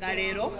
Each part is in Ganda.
Galero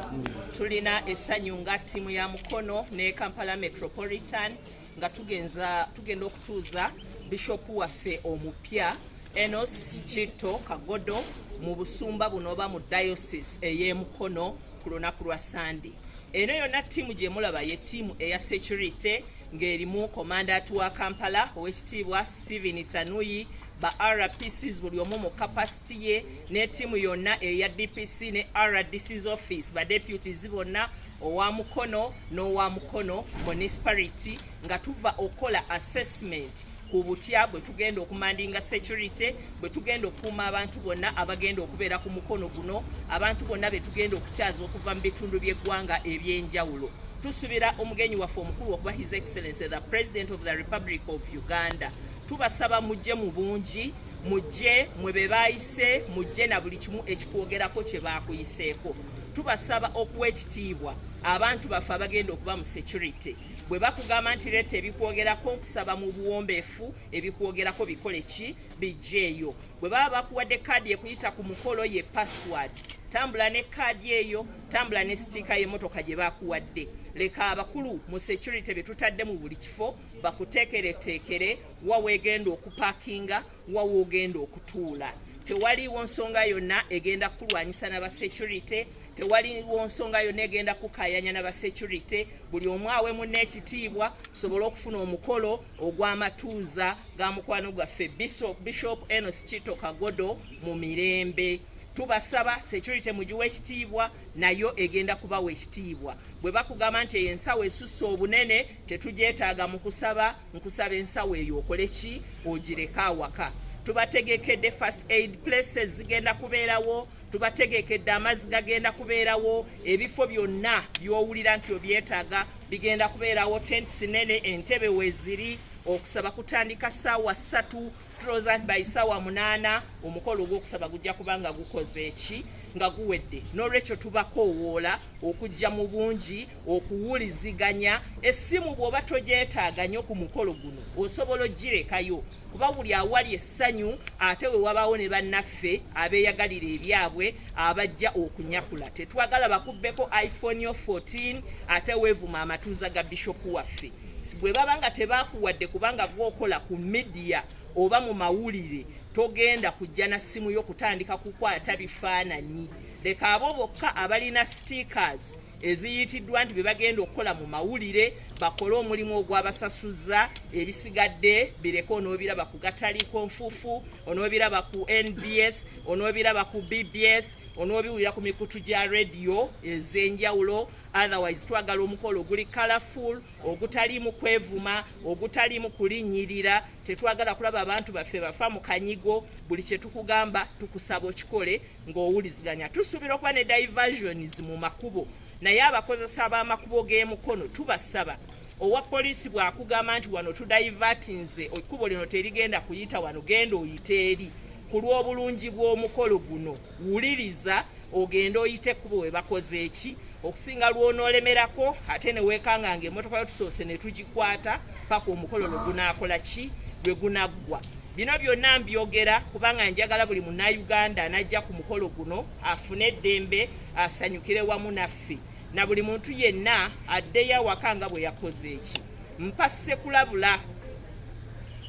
tulina essanyu nga ttiimu ya Mukono ne Kampala Metropolitan nga tugenda okutuuza Bishop waffe Omupya Enos Chito Kagodo mu busumba buno oba mu diocese ey'e Mukono ku lunaku lwa Sunday. Eno yonna ttiimu gye mulaba ye ttiimu eya security ng'erimu komandant wa Kampala ow'ekitiibwa Stephen Tanuyi, ba RPCs buli omu mu capacity ye, ne ttiimu yonna eya DPC ne RDC's office ba deputies bonna owa Mukono n'owa Mukono municipality nga tuva okola assessment ku butya bwe tugenda okumandinga security, bwe tugenda okukuuma abantu bonna abagenda okubeera ku mukono guno, abantu bonna be tugenda okukyaza okuva mu bitundu by'eggwanga eby'enjawulo. Tusubira omugenyi waffe omukulu okuba His Excellency the President of the Republic of Uganda. Tubasaba mujje mu bungi, mujje mwe be baayise, mujje na buli kimu ekikwogerako kye baakuyiseeko. Tubasaba okuwa ekitiibwa abantu baffe abagenda okuba mu security. Bwe bakugamba nti leeta ebikwogerako okusaba mu buwombeefu, ebikwogerako bikole ki bijjeeyo. Bwe baba bakuwadde kaadi ekuyita ku mukolo ye password, tambula ne kaadi eyo, tambula ne sitiika y'emmotoka gye bakuwadde. Leka abakulu mu security be tutadde mu buli kifo bakuteekereteekere wa weegenda okupaakinga, wa woogenda okutuula. Tewaliwo nsonga yonna egenda kulwanyisa n'aba security, tewaliwo nsonga yonna egenda kukaayanya n'aba security. Buli omu awe munne ekitiibwa sobola okufuna omukolo ogw'amatuuza ga mukwano gwaffe Bishop Enos Chito Kagodo mu mirembe. Tubasaba security mugiwe ekitiibwa, nayo egenda kubawa ekitiibwa. Bwe bakugamba nti eyo ensawo esusse obunene tetugyetaaga mu kusaba, nkusaba ensawo eyo okole ki ogireka awaka. Tubategekedde first aid places zigenda kubeerawo, tubategekedde amazzi gagenda kubeerawo, ebifo byonna by'owulira nti obyetaaga bigenda kubeerawo, tents nene, entebe weeziri. Okusaba kutandika ssaawa 3 tulowooza nti by ssaawa 8 omukolo ogw'okusaba gujja kubanga gukoze eki nga guwedde. N'olwekyo tubakoowoola okujja mu bungi, okuwuliziganya. Essimu bw'oba togyetaaga nnyo ku mukolo guno osobola ogirekayo, kuba buli awali essanyu ate we wabaawo ne bannaffe abeeyagalira ebyabwe abajja okunyakula. Tetwagala bakubbeko iPhone yo 14 ate weevuma amatuuza ga Bishop waffe. Bwe baba nga tebaakuwadde kubanga gwokola ku media oba mu mawulire, togenda kujja na ssimu yo kutandika kukwata bifaananyi. Leka abo bokka abalina stickers eziyitiddwa nti be bagenda okukola mu mawulire bakole omulimu ogw'abasasuza. Ebisigadde bireka onoobiraba ku Gataliko Nfuufu, onoobiraba ku NBS, onoobiraba ku BBS, onoobiwulira ku mikutu gya radio ez'enjawulo. Otherwise twagala omukolo oguli colorful, ogutaliimu kwevuma, ogutaliimu kulinnyirira. Tetwagala kulaba abantu baffe bafa mu kanyigo. Buli kye tukugamba tukusaba okikole ng'owuliziganya. Tusuubira okuba ne diversions mu makubo, naye abakozesa b'amakubo g'emukono tubasaba, owa poliisi bw'akugamba nti wano tudivertinze, ekkubo lino terigenda kuyita wano, genda oyite eri. Ku lw'obulungi bw'omukolo guno wuliriza ogenda oyite ekkubo we bakoze eki. Okusinga lw'onoolemerako ate ne weekanga ng'emmotoka yo tusoose ne tugikwata paka omukolo lwe gunaakola ki lwe gunaggwa. Bino byonna mbyogera kubanga njagala buli munnayuganda anajja ku mukolo guno afune eddembe, asanyukire wamu naffe, na buli muntu yenna addeyo awaka nga bwe yakoze eki. Mpasse kulabula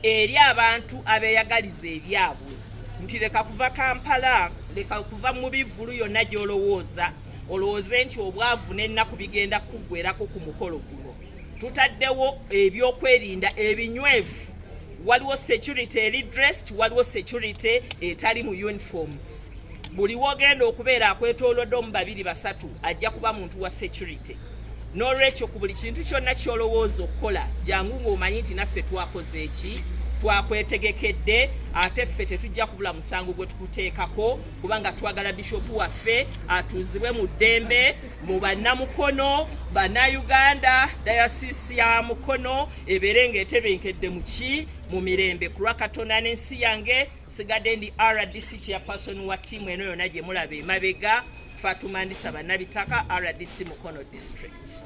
eri abantu abeeyagaliza ebyabwe nti leka kuva Kampala, leka kuva mu bivvulu yonna gy'olowooza olowooze nti obwavu n'ennaku bigenda kuggwerako ku mukolo guno. Tutaddewo ebyokwerinda ebinywevu. Waliwo security eri dressed, waliwo security etali mu uniforms. Buli wogenda okubeera akwetoolodde omu 2 3 ajja kuba muntu wa security. N'olwekyo ku buli kintu kyonna ky'olowooza okukola jangu ng'omanyi nti naffe twakoze eki, twakwetegekedde, ate ffe tetujja kubula musango gwe tukuteekako kubanga twagala Bishop waffe atuuzibwe mu ddembe mu bannamukono, bannayuganda, diocese ya Mukono ebeere ng'etebenkedde mu mirembe. Ku lwa Katonda n'ensi yange sigadde ndi RDC chairperson wa ttiimu eno yonna gye mulaba emabega, Fatuma Ndisa Bannabitaka, RDC Mukono District.